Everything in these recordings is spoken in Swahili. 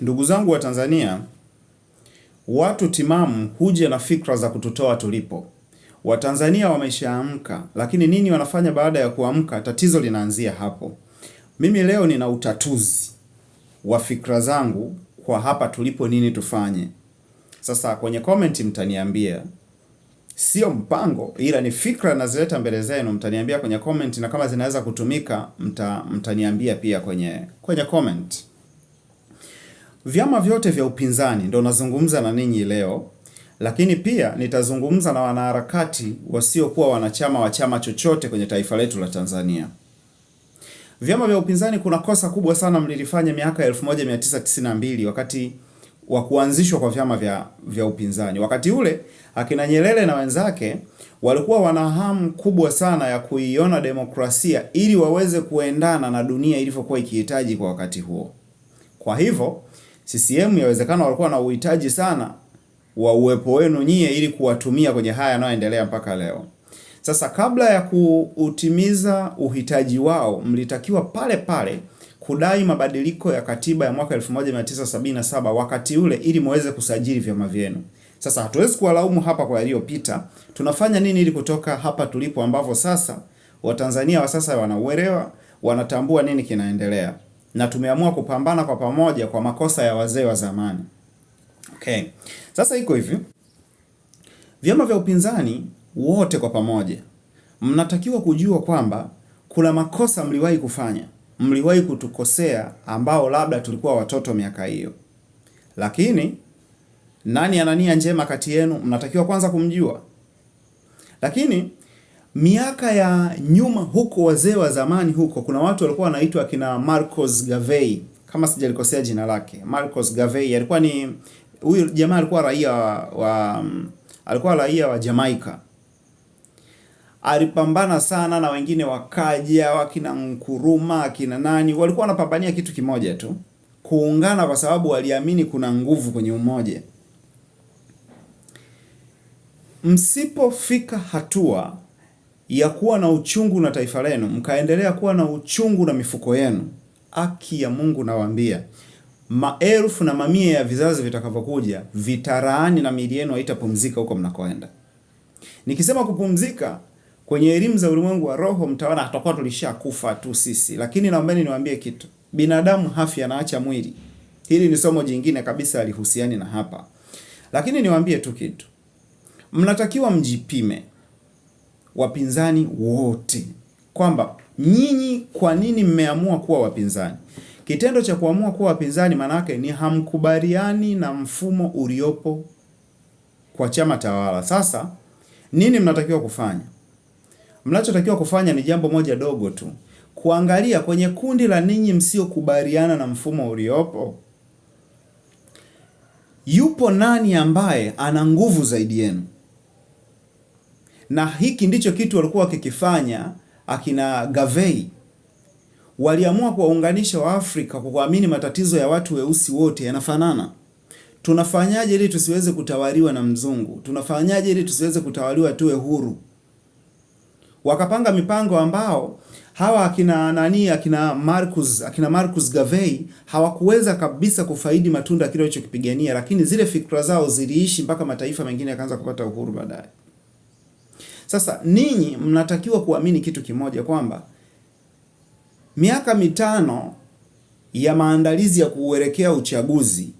Ndugu zangu wa Tanzania, watu timamu huja na fikra za kututoa tulipo. Watanzania wameshaamka, lakini nini wanafanya baada ya kuamka? Tatizo linaanzia hapo. Mimi leo nina utatuzi wa fikra zangu kwa hapa tulipo, nini tufanye. Sasa kwenye comment mtaniambia, sio mpango ila ni fikra nazileta mbele zenu, mtaniambia kwenye comment, na kama zinaweza kutumika mtaniambia pia kwenye comment. Vyama vyote vya upinzani ndo nazungumza na ninyi leo, lakini pia nitazungumza na wanaharakati wasiokuwa wanachama wa chama chochote kwenye taifa letu la Tanzania. Vyama vya upinzani, kuna kosa kubwa sana mlilifanya miaka 1992 wakati wa kuanzishwa kwa vyama vya upinzani. Wakati ule akina Nyerere na wenzake walikuwa wana hamu kubwa sana ya kuiona demokrasia ili waweze kuendana na dunia ilivyokuwa ikihitaji kwa wakati huo. Kwa hivyo CCM yawezekana walikuwa na uhitaji sana wa uwepo wenu nyie ili kuwatumia kwenye haya yanayoendelea mpaka leo. Sasa kabla ya kuutimiza uhitaji wao, mlitakiwa pale pale kudai mabadiliko ya katiba ya mwaka 1977 wakati ule, ili muweze kusajili vyama vyenu. Sasa hatuwezi kuwalaumu hapa kwa yaliyopita. Tunafanya nini ili kutoka hapa tulipo, ambavyo sasa Watanzania wa sasa wanauelewa, wanatambua nini kinaendelea, na tumeamua kupambana kwa pamoja kwa makosa ya wazee wa zamani. Okay. Sasa iko hivi. Vyama vya upinzani wote kwa pamoja mnatakiwa kujua kwamba kuna makosa mliwahi kufanya. Mliwahi kutukosea ambao labda tulikuwa watoto miaka hiyo. Lakini nani ana nia njema kati yenu mnatakiwa kwanza kumjua. Lakini miaka ya nyuma huko, wazee wa zamani huko, kuna watu walikuwa wanaitwa kina Marcus Garvey, kama sijalikosea jina lake. Marcus Garvey alikuwa ni huyu jamaa, alikuwa raia wa Jamaica. Alipambana sana na wengine wakaja, wakina Nkrumah, akina nani, walikuwa wanapambania kitu kimoja tu, kuungana, kwa sababu waliamini kuna nguvu kwenye umoja. Msipofika hatua ya kuwa na uchungu na taifa lenu, mkaendelea kuwa na uchungu na mifuko yenu, haki ya Mungu nawaambia, maelfu na mamia ya vizazi vitakavyokuja vitaraani na miili yenu haitapumzika huko mnakoenda. Nikisema kupumzika kwenye elimu za ulimwengu wa roho, mtaona tutakuwa tulishakufa tu sisi. Lakini naombeni niwaambie kitu, binadamu hafi anaacha mwili. Hili ni somo jingine kabisa, alihusiani na hapa. Lakini niwaambie tu kitu, mnatakiwa mjipime, wapinzani wote, kwamba nyinyi kwa nini mmeamua kuwa wapinzani. Kitendo cha kuamua kuwa wapinzani manake ni hamkubaliani na mfumo uliopo kwa chama tawala. Sasa nini mnatakiwa kufanya? Mnachotakiwa kufanya ni jambo moja dogo tu, kuangalia kwenye kundi la ninyi msiokubaliana na mfumo uliopo, yupo nani ambaye ana nguvu zaidi yenu. Na hiki ndicho kitu walikuwa wakikifanya akina Garvey. Waliamua kuwaunganisha Waafrika kwa kuamini matatizo ya watu weusi wote yanafanana. Tunafanyaje ili tusiweze kutawaliwa na mzungu? Tunafanyaje ili tusiweze kutawaliwa, tuwe huru? Wakapanga mipango ambao hawa akina Marcus Garvey hawakuweza kabisa kufaidi matunda kile walichokipigania, lakini zile fikra zao ziliishi mpaka mataifa mengine yakaanza kupata uhuru baadaye. Sasa ninyi mnatakiwa kuamini kitu kimoja, kwamba miaka 5 ya maandalizi ya kuelekea uchaguzi,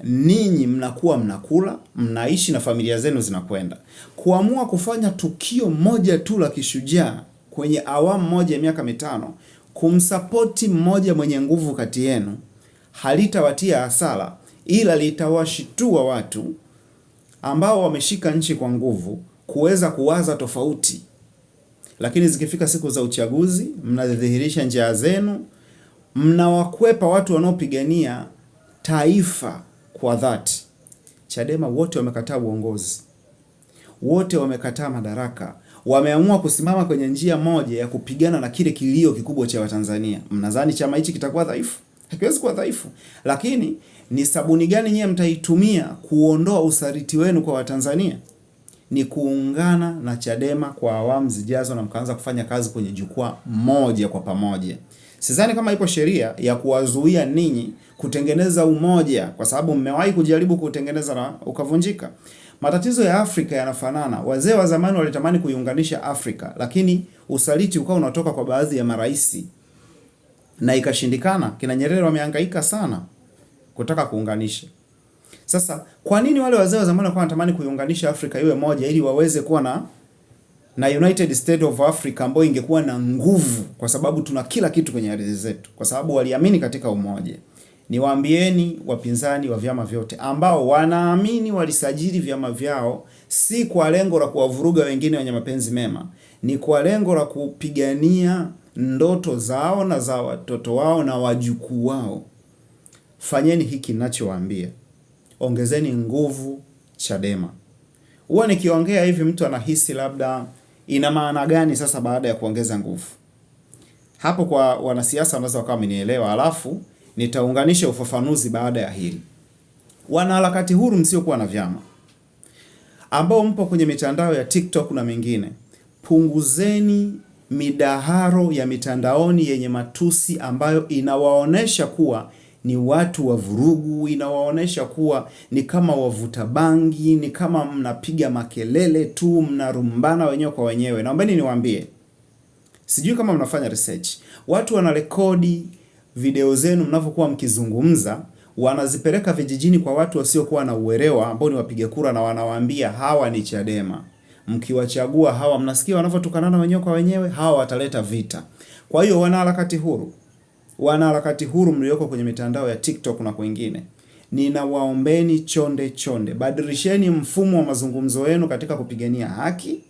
ninyi mnakuwa mnakula, mnaishi na familia zenu zinakwenda. Kuamua kufanya tukio moja tu la kishujaa kwenye awamu moja ya miaka 5, kumsapoti mmoja mwenye nguvu kati yenu, halitawatia hasara, ila litawashitua watu ambao wameshika nchi kwa nguvu kuweza kuwaza tofauti. Lakini zikifika siku za uchaguzi, mnadhihirisha njia zenu, mnawakwepa watu wanaopigania taifa kwa dhati. Chadema wote wamekataa uongozi, wote wamekataa madaraka, wameamua kusimama kwenye njia moja ya kupigana na kile kilio kikubwa cha Watanzania. Mnadhani chama hichi kitakuwa dhaifu? Hakiwezi kuwa dhaifu. Lakini ni sabuni gani nyie mtaitumia kuondoa usaliti wenu kwa Watanzania? Ni kuungana na Chadema kwa awamu zijazo, na mkaanza kufanya kazi kwenye jukwaa moja kwa pamoja. Sidhani kama ipo sheria ya kuwazuia ninyi kutengeneza umoja, kwa sababu mmewahi kujaribu kutengeneza na ukavunjika. Matatizo ya Afrika yanafanana. Wazee wa zamani walitamani kuiunganisha Afrika, lakini usaliti ukawa unatoka kwa baadhi ya maraisi na ikashindikana. Kina Nyerere wamehangaika sana kutaka kuunganisha. Sasa kwa nini wale wazee wa zamani walikuwa wanatamani kuiunganisha Afrika iwe moja ili waweze kuwa na United States of Africa ambayo ingekuwa na nguvu, kwa sababu tuna kila kitu kwenye ardhi zetu, kwa sababu waliamini katika umoja. Niwaambieni wapinzani wa vyama vyote ambao wanaamini walisajili vyama vyao si kwa lengo la kuwavuruga wengine wenye mapenzi mema, ni kwa lengo la kupigania ndoto zao na za watoto wao na wajukuu wao. Fanyeni hiki ninachowaambia. Ongezeni nguvu Chadema. Huwa nikiongea hivi mtu anahisi labda ina maana gani sasa baada ya kuongeza nguvu? Hapo kwa wanasiasa wanaweza wakawa wamenielewa, alafu nitaunganisha ufafanuzi baada ya hili. Wanaharakati huru msiokuwa na vyama, ambao mpo kwenye mitandao ya TikTok na mengine, punguzeni midaharo ya mitandaoni yenye matusi ambayo inawaonesha kuwa ni watu wa vurugu, inawaonesha kuwa ni kama wavuta bangi, ni kama mnapiga makelele tu, mnarumbana wenyewe kwa wenyewe. Naombeni niwaambie, sijui kama mnafanya research. Watu wanarekodi video zenu mnapokuwa mkizungumza, wanazipeleka vijijini kwa watu wasiokuwa na uelewa ambao ni wapiga kura, na wanawaambia hawa ni Chadema. Mkiwachagua hawa, mnasikia wanavyotukanana wenyewe kwa wenyewe, hawa wataleta vita. Kwa hiyo wanaharakati huru mlioko kwenye mitandao ya TikTok na kwingine, ninawaombeni chonde, badilisheni mfumo wa mazungumzo yenu katika kupigania haki.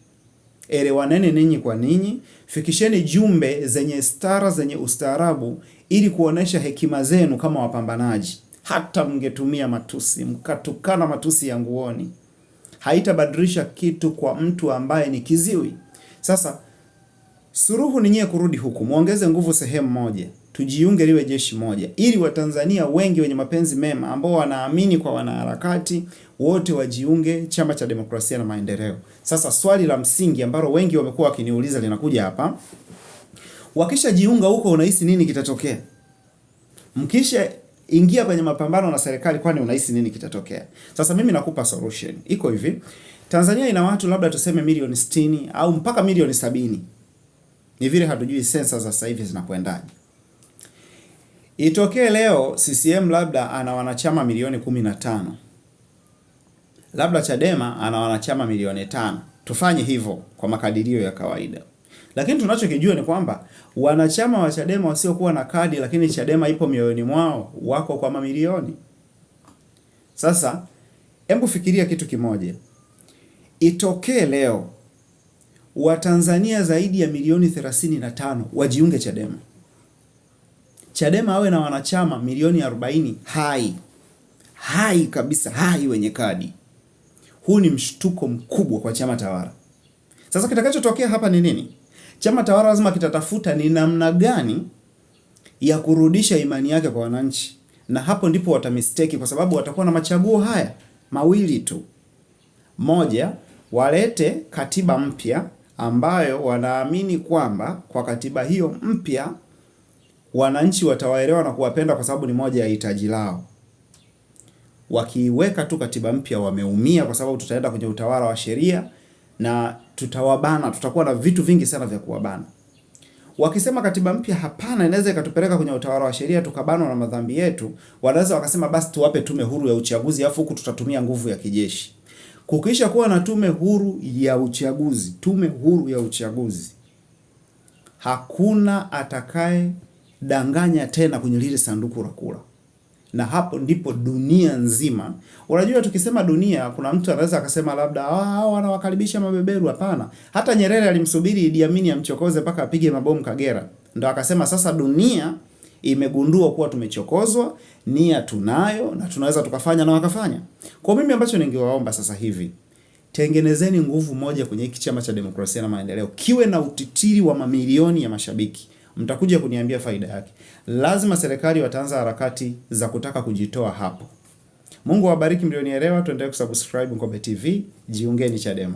Elewaneni ninyi kwa ninyi, fikisheni jumbe zenye stara, zenye ustaarabu, ili kuonesha hekima zenu kama wapambanaji. Hata mngetumia matusi, mkatukana matusi ya nguoni, haitabadilisha kitu kwa mtu ambaye ni kiziwi. Sasa suruhu ni nyie kurudi huku, muongeze nguvu sehemu moja, tujiunge liwe jeshi moja, ili Watanzania wengi wenye mapenzi mema ambao wanaamini kwa wanaharakati wote wajiunge Chama cha Demokrasia na Maendeleo. Sasa swali la msingi ambalo wengi wamekuwa wakiniuliza linakuja hapa. Wakishajiunga huko, unahisi nini kitatokea? Mkisha ingia kwenye mapambano na serikali, kwani unahisi nini kitatokea? Sasa mimi nakupa solution. Iko hivi. Tanzania ina watu labda tuseme milioni 60 au mpaka milioni 70. Ni vile hatujui sensa za sasa hivi zinakwendaje. Itokee leo CCM labda ana wanachama milioni 15. Labda Chadema ana wanachama milioni 5. Tufanye hivyo kwa makadirio ya kawaida. Lakini tunachokijua ni kwamba wanachama wa Chadema wasiokuwa na kadi lakini Chadema ipo mioyoni mwao wako kwa mamilioni. Sasa hebu fikiria kitu kimoja. Itokee leo Watanzania zaidi ya milioni 35 wajiunge Chadema. Chadema awe na wanachama milioni 40 hai kabisa, hai wenye kadi. Huu ni mshtuko mkubwa kwa chama tawala. Sasa kitakachotokea hapa ni nini? Chama tawala lazima kitatafuta ni namna gani ya kurudisha imani yake kwa wananchi, na hapo ndipo watamistake, kwa sababu watakuwa na machaguo haya mawili tu. Moja, walete katiba mpya ambayo wanaamini kwamba kwa katiba hiyo mpya wananchi watawaelewa na kuwapenda kwa sababu ni moja ya hitaji lao. Wakiweka tu katiba mpya wameumia, kwa sababu tutaenda kwenye utawala wa sheria na tutawabana, tutakuwa na vitu vingi sana vya kuwabana. Wakisema katiba mpya hapana, inaweza ikatupeleka kwenye utawala wa sheria tukabanwa na madhambi yetu, wanaweza wakasema basi tuwape tume huru ya uchaguzi, afu huku tutatumia nguvu ya kijeshi. Kukisha kuwa na tume huru ya uchaguzi, hakuna atakaye danganya tena kwenye lile sanduku la kura. Na hapo ndipo dunia nzima. Unajua, tukisema dunia, kuna mtu anaweza akasema labda wanawakaribisha mabeberu. Hapana. Hata Nyerere alimsubiri Idi Amin amchokoze mpaka apige mabomu Kagera, ndio akasema sasa dunia imegundua kuwa tumechokozwa, nia tunayo na tunaweza tukafanya, na wakafanya. Kwa mimi ambacho ningewaomba sasa hivi, tengenezeni nguvu moja kwenye hiki Chama cha Demokrasia na Maendeleo, kiwe na utitiri wa mamilioni ya mashabiki. Mtakuja kuniambia faida yake. Lazima serikali wataanza harakati za kutaka kujitoa hapo. Mungu awabariki mlionielewa. Tuendelee kusubscribe Ngombe TV. Jiungeni Chadema.